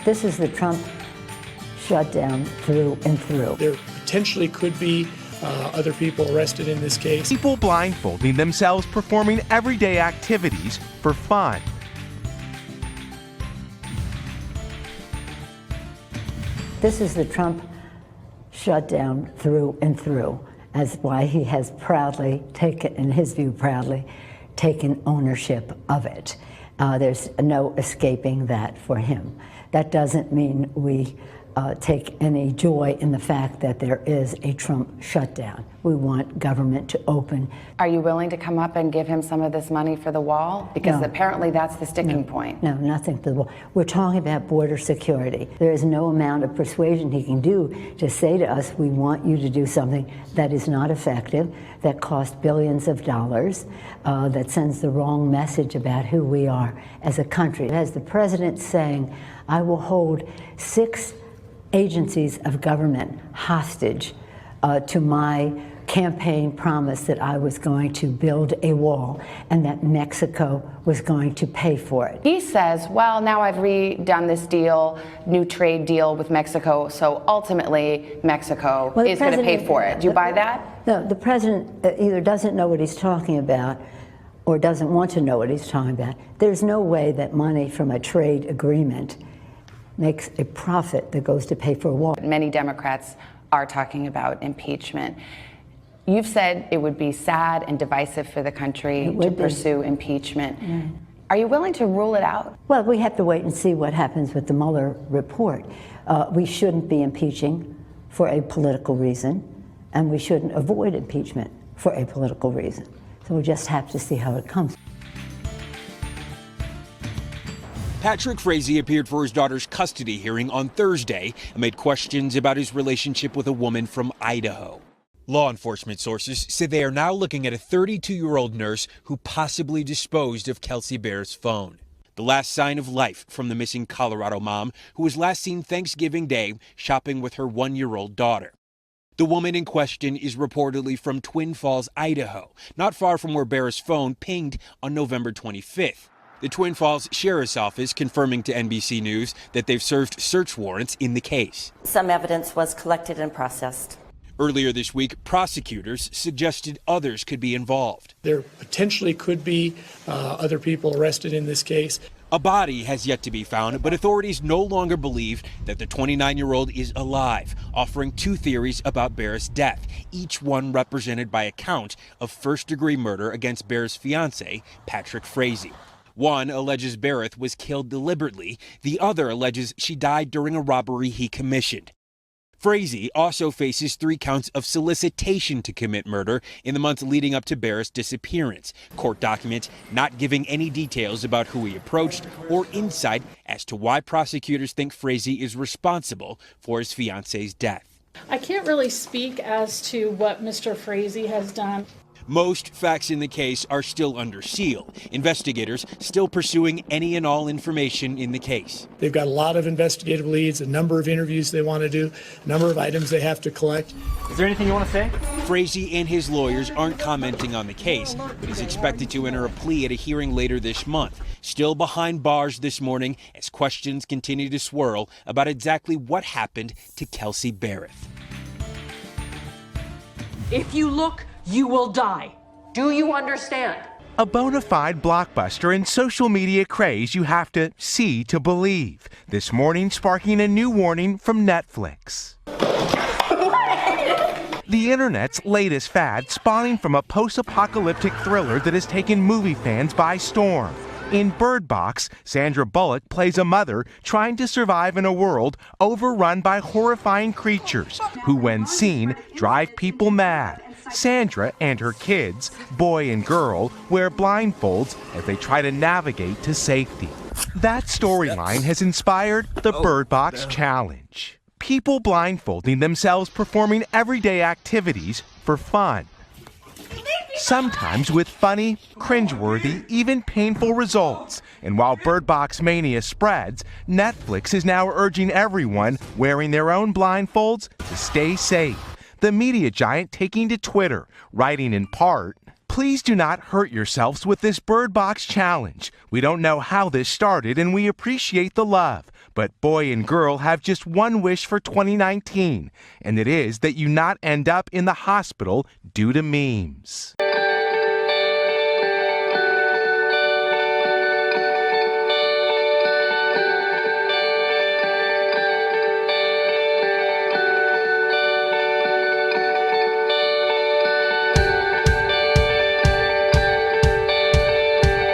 This is the Trump shutdown through and through. There potentially could be other people arrested in this case. People blindfolding themselves performing everyday activities for fun. This is the Trump shutdown through and through, as why he has proudly taken, in his view proudly, taken ownership of it. There's no escaping that for him. That doesn't mean we take any joy in the fact that there is a Trump shutdown. We want government to open. Are you willing to come up and give him some of this money for the wall? Because apparently that's the sticking point. No, nothing to the wall. We're talking about border security. There is no amount of persuasion he can do to say to us, we want you to do something that is not effective, that costs billions of dollars, that sends the wrong message about who we are as a country. As the president saying, I will hold 6 agencies of government hostage to my campaign promise that I was going to build a wall and that Mexico was going to pay for it. He says, well, now I've redone this deal, new trade deal with Mexico, so ultimately Mexico is going to pay for it. Do you buy that? No, the president either doesn't know what he's talking about or doesn't want to know what he's talking about. There's no way that money from a trade agreement makes a profit that goes to pay for a wall. Many Democrats are talking about impeachment. You've said it would be sad and divisive for the country to pursue impeachment. Are you willing to rule it out? Well, we have to wait and see what happens with the Mueller report. We shouldn't be impeaching for a political reason, and we shouldn't avoid impeachment for a political reason. So we'll just have to see how it comes. Patrick Frazee appeared for his daughter's custody hearing on Thursday amid questions about his relationship with a woman from Idaho. Law enforcement sources say they are now looking at a 32-year-old nurse who possibly disposed of Kelsey Bear's phone. The last sign of life from the missing Colorado mom who was last seen Thanksgiving Day shopping with her 1-year-old daughter. The woman in question is reportedly from Twin Falls, Idaho, not far from where Bear's phone pinged on November 25th. The Twin Falls Sheriff's Office confirming to NBC News that they've served search warrants in the case. Some evidence was collected and processed. Earlier this week, prosecutors suggested others could be involved. There potentially could be other people arrested in this case. A body has yet to be found, but authorities no longer believe that the 29-year-old is alive, offering 2 theories about Bear's death, each one represented by a count of first-degree murder against Bear's fiancé, Patrick Frazee. One alleges Barrett was killed deliberately. The other alleges she died during a robbery he commissioned. Frazee also faces 3 counts of solicitation to commit murder in the months leading up to Barrett's disappearance. Court documents not giving any details about who he approached or insight as to why prosecutors think Frazee is responsible for his fiance's death. I can't really speak as to what Mr. Frazee has done. Most facts in the case are still under seal. Investigators still pursuing any and all information in the case. They've got a lot of investigative leads, a number of interviews they want to do, a number of items they have to collect. Is there anything you want to say? Frazee and his lawyers aren't commenting on the case, but he's expected to enter a plea at a hearing later this month. Still behind bars this morning as questions continue to swirl about exactly what happened to Kelsey Barrett. If you look, you will die. Do you understand? A bona fide blockbuster and social media craze you have to see to believe. This morning sparking a new warning from Netflix. The internet's latest fad spawning from a post-apocalyptic thriller that has taken movie fans by storm. In Bird Box, Sandra Bullock plays a mother trying to survive in a world overrun by horrifying creatures who, when seen, drive people mad. Sandra and her kids, boy and girl, wear blindfolds as they try to navigate to safety. That storyline has inspired the Bird Box Challenge. People blindfolding themselves performing everyday activities for fun. Sometimes with funny, cringeworthy, even painful results. And while Bird Box mania spreads, Netflix is now urging everyone wearing their own blindfolds to stay safe. The media giant taking to Twitter, writing in part, Please do not hurt yourselves with this Bird Box challenge. We don't know how this started and we appreciate the love. But boy and girl have just one wish for 2019, and it is that you not end up in the hospital due to memes.